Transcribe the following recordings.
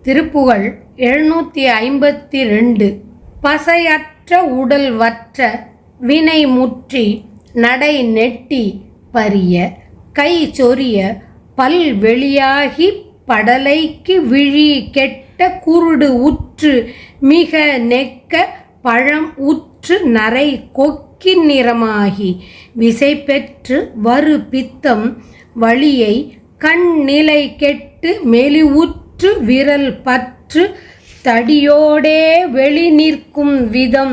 திருப்புகழ் 752. பசையற்ற உடல் வற்ற வினை முற்றி நடை நெட்டி பரிய கை சொரிய பல் வெளியாகி படலைக்கு விழி கெட்ட குருடு உற்று மிக நெக்க பழம் உற்று நரை கொக்கி நிறமாகி விசை பெற்று வரு பித்தம் வழியை கண் நிலை கெட்டு மெலிவுற்று விரல் பற்று தடியோடே வெளி நிற்கும் விதம்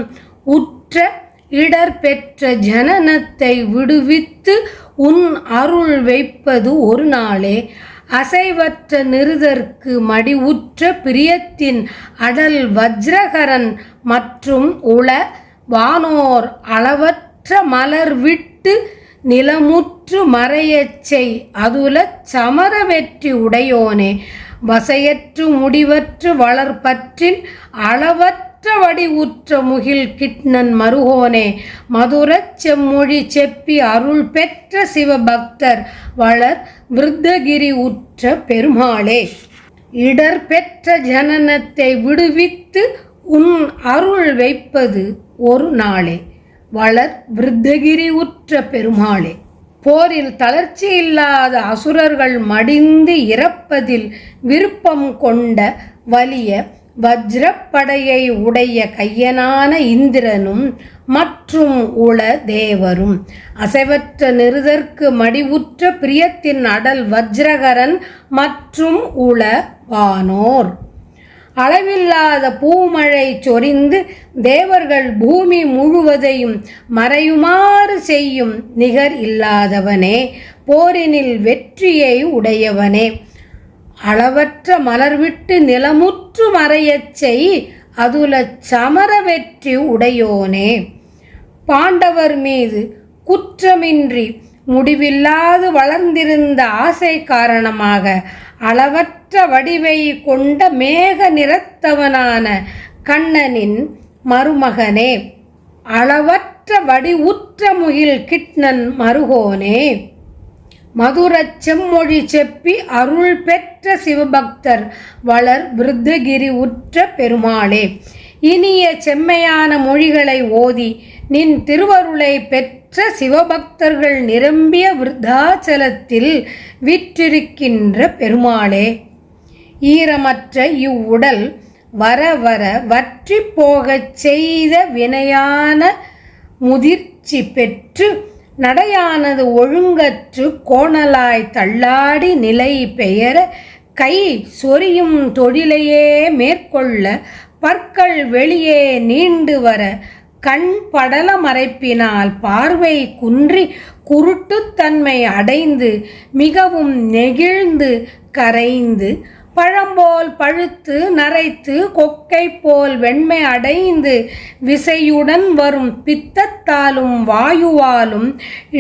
உற்ற இடர் பெற்ற ஜனனத்தை விடுவித்து உன் அருள் வைப்பது ஒரு நாளே. அசைவற்ற நிறுதற்கு மடிவுற்ற பிரியத்தின் அடல் வஜ்ரகரன் மற்றும் உள வானோர் அளவற்ற மலர் விட்டு நிலமுற்று மறையச் செய் அதுலச் சமர வெற்றி உடையோனே. வசையற்று முடிவற்று வளர்பற்றின் அளவற்ற வடிவுற்ற முகில் கிட்னன் மருகோனே. மதுரச் செம்மொழி செப்பி அருள் பெற்ற சிவபக்தர் வளர் விருத்தகிரி உற்ற பெருமாளே. இடர் பெற்ற ஜனனத்தை விடுவித்து உன் அருள் வைப்பது ஒரு நாளே. வளர் விருத்தகிரி உற்ற பெருமாளே. போரில் தளர்ச்சி இல்லாத அசுரர்கள் மடிந்து இறப்பதில் விருப்பம் கொண்ட வலிய வஜ்ரப்படையை உடைய கையனான இந்திரனும் மற்றும் உள தேவரும் அசைவற்ற நிறுதற்கு மடிவுற்ற பிரியத்தின் அடல் வஜ்ரகரன் மற்றும் உள வானோர் அளவில்லாத பூமழை சொரிந்து தேவர்கள் பூமி முழுவதையும் மறையுமாறு செய்யும் நிகர் இல்லாதவனே. போரினில் வெற்றியை உடையவனே. அளவற்ற மலர்விட்டு நிலமுற்று மறையச் செய் அதுலச் சமர வெற்றி உடையோனே. பாண்டவர் மீது குற்றமின்றி முடிவில்லாது வளர்ந்திருந்த ஆசை காரணமாக அளவற்ற வடிவை கொண்ட மேக நிறத்தவனான கண்ணனின் மருமகனே. அளவற்ற வடிவுற்ற முகில் கிட்னன் மருகோனே. மதுரச் செம்மொழி செப்பி அருள் பெற்ற சிவபக்தர் வளர் விருத்தகிரி உற்ற பெருமாளே. இனிய செம்மையான மொழிகளை ஓதி நின் திருவருளை பெற்ற சிவபக்தர்கள் நிரம்பிய விருத்தாச்சலத்தில் விற்றிருக்கின்ற பெருமாளே. ஈரமற்ற இவ்வுடல் வர வர வற்றி போகச் செய்த வினையான முதிர்ச்சி பெற்று நடையானது ஒழுங்கற்று கோணலாய் தள்ளாடி நிலை பெயர கை சொரியும் தொழிலையே மேற்கொள்ள பற்கள் வெளியே நீண்டு வர கண் படல மறைப்பினால் பார்வை குன்றி குருட்டுத்தன்மை அடைந்து மிகவும் நெகிழ்ந்து கரைந்து பழம்போல் பழுத்து நரைத்து கொக்கை போல் வெண்மை அடைந்து விசையுடன் வரும் பித்தத்தாலும் வாயுவாலும்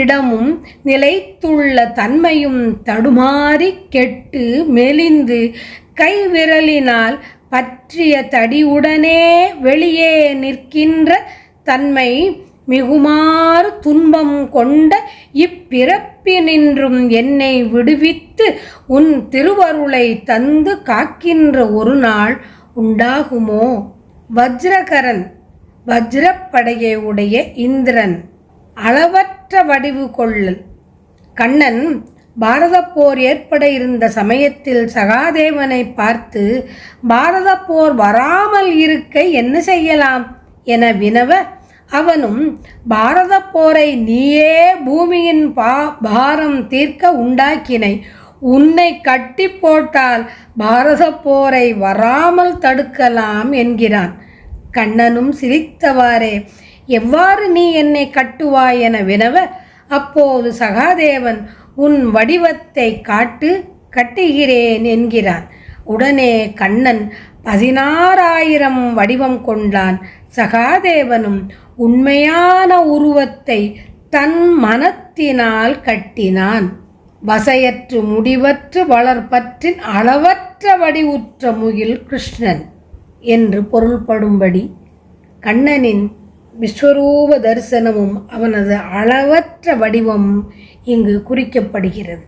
இடமும் நிலைத்துள்ள தன்மையும் தடுமாறி கெட்டு மெலிந்து கைவிரலினால் பற்றிய தடியுடனே வெளியே நிற்கின்ற தன்மை மிகுமாறு துன்பம் கொண்ட இப்பிறப்பினின்றும் என்னை விடுவித்து உன் திருவருளை தந்து காக்கின்ற ஒரு நாள் உண்டாகுமோ. வஜ்ரகரன் வஜ்ரப்படையை உடைய இந்திரன் அளவற்ற வடிவு கொள்ளல். கண்ணன் பாரத போர் ஏற்பட இருந்த சமயத்தில் சகாதேவனை பார்த்து பாரத போர் வராமல் இருக்க என்ன செய்யலாம் என வினவ அவனும் பாரத போரை நீயே பூமியின் பாரம் தீர்க்க உண்டாக்கினை. உன்னை கட்டி போட்டால் பாரத போரை வராமல் தடுக்கலாம் என்கிறான். கண்ணனும் சிரித்தவாறே எவ்வாறு நீ என்னை கட்டுவாய் என வினவ அப்போது சகாதேவன் உன் வடிவத்தை காட்டு கட்டுகிறேன் என்கிறான். உடனே கண்ணன் 16,000 வடிவம் கொண்டான். சகாதேவனும் உண்மையான உருவத்தை தன் மனத்தினால் கட்டினான். வசையற்று முடிவற்று வளர்பற்றின் அளவற்ற வடிவுற்ற முகில் கிருஷ்ணன் என்று பொருள்படும்படி கண்ணனின் விஸ்வரூப தரிசனமும் அவனது அளவற்ற வடிவமும் இங்கு குறிக்கப்படுகிறது.